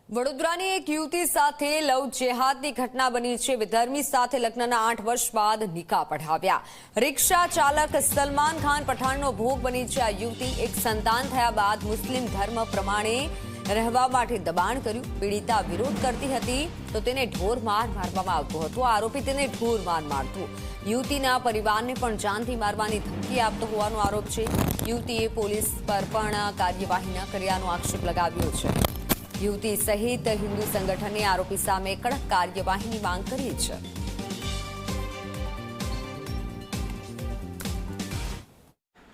વડોદરાની એક યુવતી સાથે લવ જેહાદની ઘટના બની છે। વિધર્મી સાથે લગ્નના 8 વર્ષ બાદ નિકાહ પઢાવ્યા। રિક્ષા ચાલક સલમાન ખાન પઠાણનો ભોગ બની છે। આ યુવતી એક સંતાન થયા બાદ મુસ્લિમ ધર્મ પ્રમાણે રહેવા માટે દબાણ કર્યું। પીડિતા વિરોધ કરતી હતી તો તેને ઢોરમાર મારવામાં આવતો હતો। આરોપી તેને ઢોરમાર મારતો। યુવતીના પરિવારને પણ જાનથી મારવાની ધમકી આપતો હોવાનો આરોપ છે। યુવતીએ પોલીસ પર પણ કાર્યવાહી ન કર્યાનો આક્ષેપ લગાવ્યો છે। યુવતી સહિત હિન્દુ સંગઠને આરોપી સામે કડક કાર્યવાહીની માંગ કરી છે।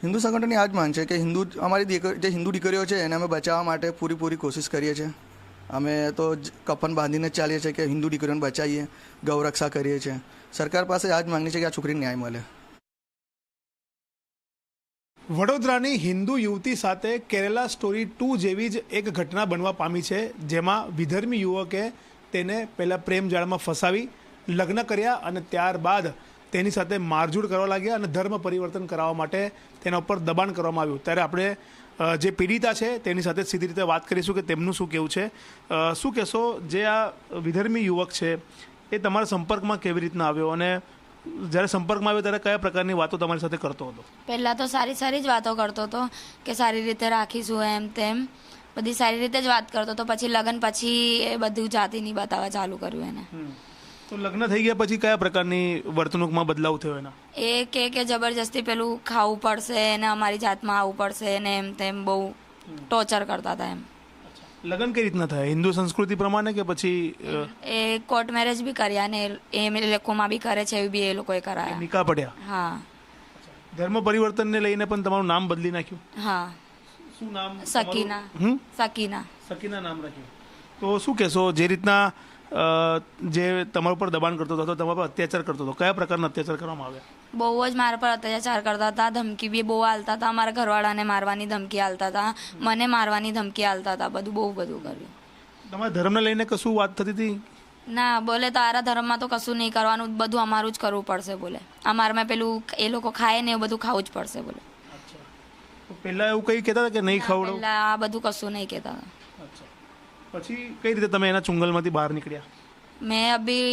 હિન્દુ સંગઠનની આ જ માંગ છે કે અમારી જે હિન્દુ દીકરીઓ છે એને અમે બચાવવા માટે પૂરી કોશિશ કરીએ છીએ। અમે તો કફન બાંધીને જ ચાલીએ છીએ કે હિન્દુ દીકરીઓને બચાવીએ, ગૌરક્ષા કરીએ છીએ। સરકાર પાસે આ જ માંગણી છે કે આ છોકરીને ન્યાય મળે। વડોદરાની હિન્દુ યુવતી સાથે કેરેલા સ્ટોરી 2 જેવી જ એક ઘટના બનવા પામી છે, જેમાં વિધર્મી યુવકે તેને પહેલાં પ્રેમજાળમાં ફસાવી લગ્ન કર્યા અને ત્યારબાદ તેની સાથે મારઝૂડ કરવા લાગ્યા અને ધર્મ પરિવર્તન કરાવવા માટે તેના ઉપર દબાણ કરવામાં આવ્યું। ત્યારે આપણે જે પીડિતા છે તેની સાથે સીધી રીતે વાત કરીશું કે તેમનું શું કહેવું છે। શું કહેશો, જે આ વિધર્મી યુવક છે એ તમારા સંપર્કમાં કેવી રીતના આવ્યો અને જ્યારે સંપર્કમાં આવ્યો ત્યારે કયા પ્રકારની વાતો તમારી સાથે કરતો હતો? પહેલાં તો સારી જ વાતો કરતો હતો કે સારી રીતે રાખીશું, એમ તેમ બધી સારી રીતે જ વાત કરતો હતો। પછી લગ્ન પછી એ બધું જાતિની બતાવવા ચાલુ કર્યું એને। તો લગ્ન થઈ ગયા પછી કયા પ્રકારની વર્તણૂકમાં બદલાવ થયો એના? એ કે જબરજસ્તી પેલું ખાવું પડશે ને અમારી જાતમાં આવવું પડશે ને એમ તેમ બહુ ટોર્ચર કરતા હતા એમ। લગ્ન કઈ રીતના થાય? હિન્દુ સંસ્કૃતિ પ્રમાણે કે પછી એ કોર્ટ મેરેજ બી કર્યા ને એ લોકોમાં બી કરે છે, એવું બી એ લોકોએ કરાયા। નિકાહ પડ્યા? હા। ધર્મ પરિવર્તનને લઈને પણ તમારું નામ બદલી નાખ્યું? હા। શું નામ? સકીના નામ રાખ્યું। તો શું કહેશો, જે રીતના જે તમારા ઉપર દબાણ કરતો હતો, તમારા પર અત્યાચાર કરતો હતો, કયા પ્રકારના અત્યાચાર કરવામાં આવ્યા? બહુ જ મારા પર અત્યાચાર કરતા હતા, ધમકી બી બહુ આલતા હતા। મારા ઘરવાળાને મારવાની ધમકી આલતા હતા, મને મારવાની ધમકી આલતા હતા, બધું કર્યું। તમારા ધર્મને લઈને કશું વાત થતી હતી? ના, બોલે તારા ધર્મમાં તો કશું નહીં કરવાનું, બધું અમારું જ કરવું પડશે બોલે। અમારમાં પેલું એ લોકો ખાય ને એ બધું ખાવું જ પડશે બોલે। પહેલા એવું કઈ કહેતા હતા કે નહીં ખવડાવ? પહેલા આ બધું કશું નહીં કહેતા હતા। પછી કઈ રીતે તમે એના ચુંગલમાંથી બહાર નીકળ્યા? મેં અભી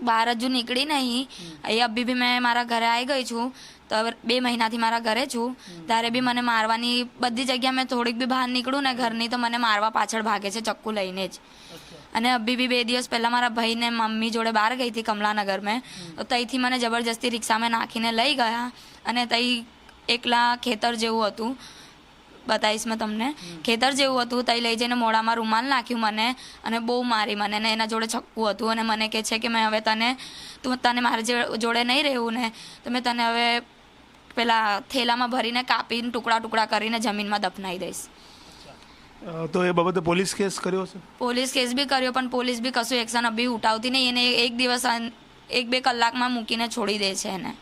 બહાર હજુ નીકળી નહીં, એ અભી બી મેં મારા ઘરે આવી ગઈ છું। તો હવે 2 મહિનાથી મારા ઘરે છું, ત્યારે બી મને મારવાની બધી જગ્યા મેં થોડીક બી બહાર નીકળું ને ઘરની તો મને મારવા પાછળ ભાગે છે ચક્કુ લઈને જ। અને અભી બી 2 દિવસ પહેલાં મારા ભાઈને મમ્મી જોડે બહાર ગઈ હતી કમલાનગર મેં, તો ત્યાંથી મને જબરજસ્તી રિક્ષામાં નાખીને લઈ ગયા અને ત્યાં એકલા ખેતર જેવું હતું, બતાવીશ મેં તમને, ખેતર જેવું હતું, ત્યાં લઈ જઈને મોઢામાં રૂમાલ નાખ્યું મને અને બહુ મારી મને, ને એના જોડે છક્કુ હતું અને મને કહે છે કે મેં હવે તને મારા જોડે નહીં રહેવું ને તો મેં તને હવે પેલા થેલામાં ભરીને કાપીને ટુકડા કરીને જમીનમાં દફનાવી દઈશ। તો એ બાબતે પોલીસ કેસ કર્યો છે? પોલીસ કેસ બી કર્યો, પણ પોલીસ બી કશું એક્શન અભી ઉઠાવતી નહીં, એને 1 દિવસ 1-2 કલાકમાં મૂકીને છોડી દે છે એને।